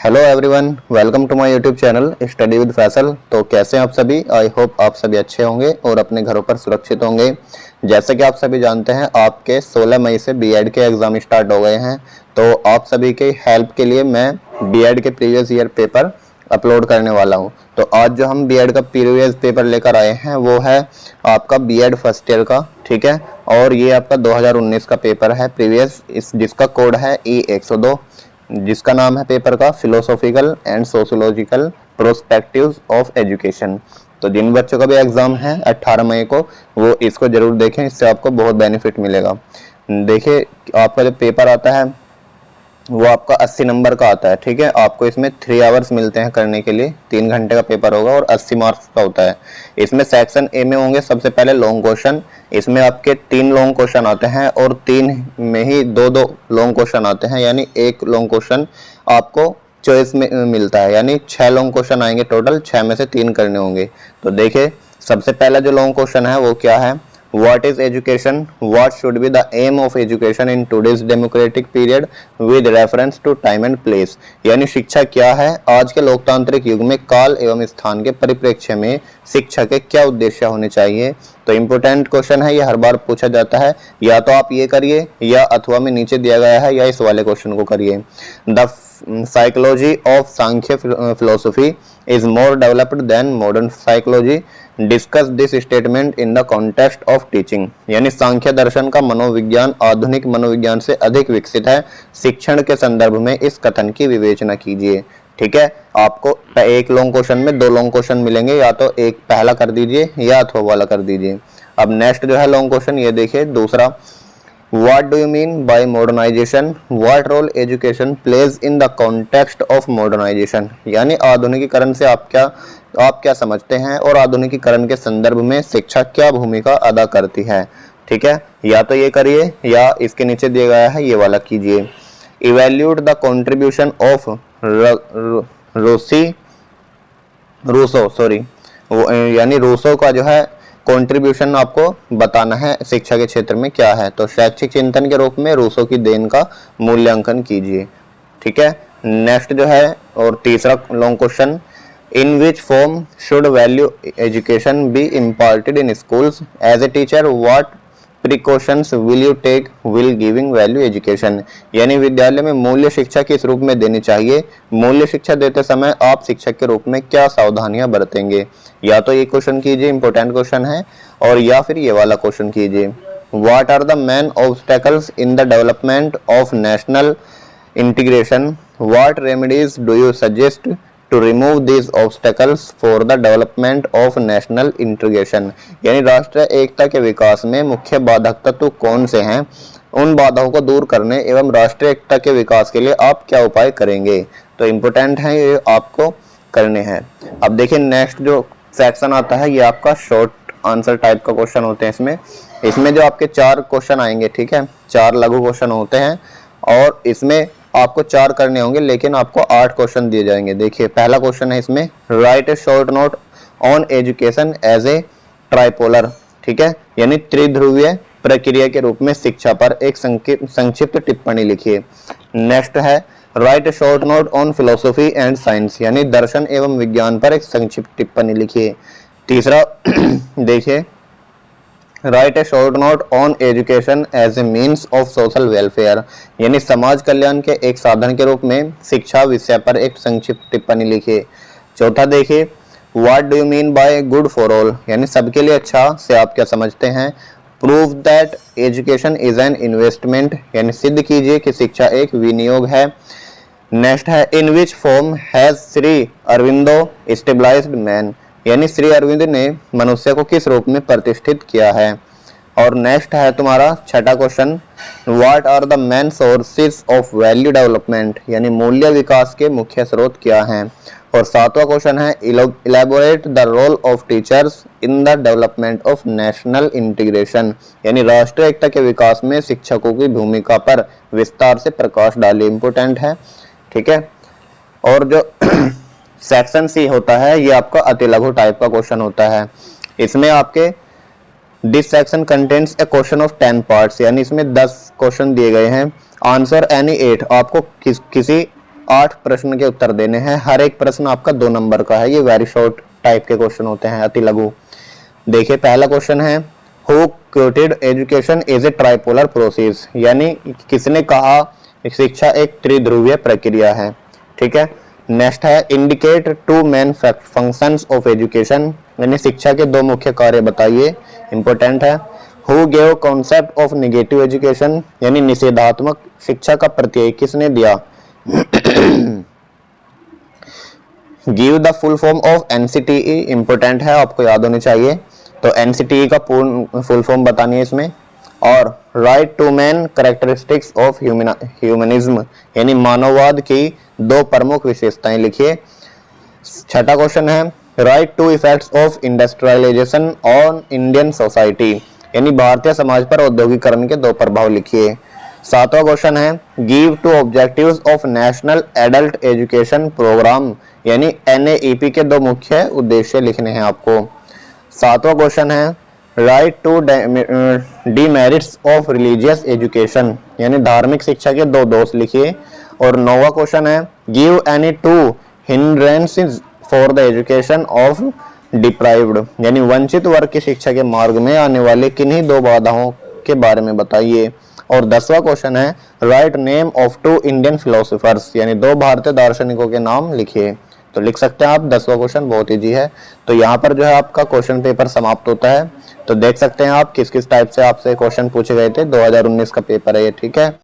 Hello everyone, welcome to my YouTube channel study with Faisal. तो कैसे हैं आप सभी? आई होप आप सभी अच्छे होंगे और अपने घरों पर सुरक्षित होंगे। जैसे कि आप सभी जानते हैं, आपके 16 मई से बीएड के एग्ज़ाम स्टार्ट हो गए हैं। तो आप सभी के हेल्प के लिए मैं बीएड के प्रीवियस ईयर पेपर अपलोड करने वाला हूं। तो आज जो हम बीएड का प्रीवियस पेपर लेकर आए हैं वो है आपका बीएड फर्स्ट ईयर का, ठीक है। और ये आपका 2019 का पेपर है प्रीवियस, जिसका कोड है E102, जिसका नाम है पेपर का philosophical and sociological prospectives of education. तो जिन बच्चों का भी एग्जाम है 18 मई को, वो इसको जरूर देखें, इससे आपको बहुत बेनिफिट मिलेगा। देखिए, आपका जो पेपर आता है वो आपका 80 नंबर का आता है, ठीक है। आपको इसमें 3 आवर्स मिलते हैं करने के लिए, 3 घंटे का पेपर होगा और 80 मार्क्स का होता है। इसमें सेक्शन ए में होंगे सबसे पहले लॉन्ग क्वेश्चन। इसमें आपके 3 लॉन्ग क्वेश्चन आते हैं और 3 में ही 2-2 लॉन्ग क्वेश्चन आते हैं, यानी एक लॉन्ग क्वेश्चन आपको चॉइस में मिलता है, यानी 6 लॉन्ग क्वेश्चन आएंगे टोटल, 6 में से 3 करने होंगे। तो देखिए, सबसे पहला जो लॉन्ग क्वेश्चन है वो क्या है? What is education? What should be the aim of education in today's democratic period with reference to time and place? यानी शिक्षा क्या है आज के लोकतांत्रिक युग में, काल एवं स्थान के परिप्रेक्ष्य में शिक्षा के क्या उद्देश्य होने चाहिए। तो इम्पोर्टेंट क्वेश्चन है, ये हर बार पूछा जाता है। या तो आप ये करिए या अथवा में नीचे दिया गया है, या इस वाले क्वेश्चन को करिए। The psychology of Sankhya philosophy is more developed than modern psychology. Discuss this statement in the context of teaching. यानी सांख्य दर्शन का मनोविज्ञान आधुनिक मनोविज्ञान से अधिक विकसित है, शिक्षण के संदर्भ में इस कथन की विवेचना कीजिए। ठीक है, आपको एक लॉन्ग क्वेश्चन में 2 लॉन्ग क्वेश्चन मिलेंगे, या तो एक पहला कर दीजिए या अथवा वाला कर दीजिए। अब नेक्स्ट जो है लॉन्ग क्वेश्चन, ये देखिए दूसरा। What do you mean by modernization? What role education plays in the context of modernization? यानी आधुनिकीकरण से आप क्या समझते हैं और आधुनिकीकरण के संदर्भ में शिक्षा क्या भूमिका अदा करती है। ठीक है, या तो ये करिए या इसके नीचे दिया गया है ये वाला कीजिए। Evaluate the contribution of यानी रूसो का जो है कंट्रीब्यूशन आपको बताना है शिक्षा के क्षेत्र में क्या है। तो शैक्षिक चिंतन के रूप में रूसो की देन का मूल्यांकन कीजिए। ठीक है, नेक्स्ट जो है और तीसरा long question, in which form should value education be imparted in schools? As a teacher what precautions will you take will giving value education? यानी विद्यालय में मूल्य शिक्षा किस रूप में देनी चाहिए, मूल्य शिक्षा देते समय आप शिक्षक के रूप में क्या सावधानियां बरतेंगे। या तो ये क्वेश्चन कीजिए, इंपॉर्टेंट क्वेश्चन है, और या फिर ये वाला क्वेश्चन कीजिए। What are the main obstacles in the development of national integration? What remedies do you suggest to remove these obstacles for the development of national integration? यानी राष्ट्रीय एकता के विकास में मुख्य बाधक तत्व कौन से हैं, उन बाधाओं को दूर करने एवं राष्ट्रीय एकता के विकास के लिए आप क्या उपाय करेंगे। तो इम्पोर्टेंट है, ये आपको करने हैं। अब देखिए नेक्स्ट जो सेक्शन आता है ये आपका शॉर्ट आंसर टाइप का क्वेश्चन होते हैं। इसमें जो आपके 4 क्वेश्चन आएंगे, ठीक है, 4 लघु क्वेश्चन होते हैं और इसमें आपको 4 करने होंगे, लेकिन आपको 8 क्वेश्चन दिए जाएंगे। देखिए पहला क्वेश्चन है इसमें, write a short note on education as a tripolar. ठीक है, यानी त्रिध्रुवीय प्रक्रिया के रूप में शिक्षा पर एक संक्षिप्त टिप्पणी लिखिए। नेक्स्ट है, right a short note on philosophy and science, यानी दर्शन एवं विज्ञान पर एक संक्षिप्त टिप्पणी लिखिए। तीसरा देखिए, write a short note on education as a means of social welfare, यानी समाज कल्याण के एक साधन के रूप में शिक्षा विषय पर एक संक्षिप्त टिप्पणी लिखिए। चौथा देखिए, what do you mean by good for all, यानी सबके लिए अच्छा से आप क्या समझते हैं। Prove that education is an investment, यानी सिद्ध कीजिए कि शिक्षा एक विनियोग है। नेक्स्ट है, in which form has Shri Aurobindo stabilised man, यानी श्री अरविंद ने मनुष्य को किस रूप में प्रतिष्ठित किया है। और नेक्स्ट है तुम्हारा छठा question, what are the main sources of value development, यानी मूल्य विकास के मुख्य स्रोत क्या हैं। और 7वां क्वेश्चन है, elaborate the role of teachers in the development of national integration, यानी राष्ट्रीय एकता के विकास में शिक्षकों की भूमिका पर विस्तार से प्रकाश डालिए। इंपोर्टेंट है, ठीक है। और जो सेक्शन सी होता है ये आपका अति लघु टाइप का क्वेश्चन होता है। इसमें आपके this section contains A question of 10 parts, यानी इसमें 10 क्वेश्चन दिए गए हैं। आंसर एनी 8, आपको किसी 8 प्रश्न के उत्तर देने हैं। हर एक प्रश्न आपका 2 नंबर का है। ये वेरी शॉर्ट टाइप के क्वेश्चन होते हैं, अति लघु। देखिए पहला क्वेश्चन है, who quoted education is a tripolar process, यानी किसने कहा शिक्षा एक त्रिध्रुवीय प्रक्रिया है। ठीक है। नेक्स्ट है, indicate 2 main functions of education, यानी शिक्षा के 2 मुख्य कार्य बताइए, इंपॉर्टेंट है। Who gave concept of negative education, यानी निषेधात्मक शिक्षा का प्रत्यय किसने दिया। Give the full form of NCTE, important है, आपको याद होनी चाहिए। तो एनसीटीई का पूर्ण फुल फॉर्म बतानी है इसमें। और right 2 main characteristics of humanism, यानी मानववाद की 2 प्रमुख विशेषताएं लिखिए। छठा क्वेश्चन है, write 2 effects of industrialisation on Indian society, यानी भारतीय समाज पर औद्योगिकरण के 2 प्रभाव लिखिए। 7वां क्वेश्चन है, give 2 objectives of national adult education programme, यानी NAEP के 2 मुख्य उद्देश्य लिखने हैं आपको। 7वां क्वेश्चन है, write 2 demerits of religious education, यानी धार्मिक शिक्षा के 2 दोष लिखिए। और 9वां क्वेश्चन है, give any 2 hindrances for the education of deprived, यानी वंचित वर्ग की शिक्षा के मार्ग में आने वाले किन्हीं 2 बाधाओं के बारे में बताइए। और 10वां क्वेश्चन है, write name of 2 Indian philosophers, यानी 2 भारतीय दार्शनिकों के नाम लिखिए। तो लिख सकते हैं आप। 10वां क्वेश्चन बहुत इजी है। तो यहाँ पर जो है आपका क्वेश्चन पेपर समाप्त होता है। तो देख सकते हैं आप किस किस टाइप से आपसे क्वेश्चन पूछे गए थे। 2019 का पेपर है ये। ठीक है।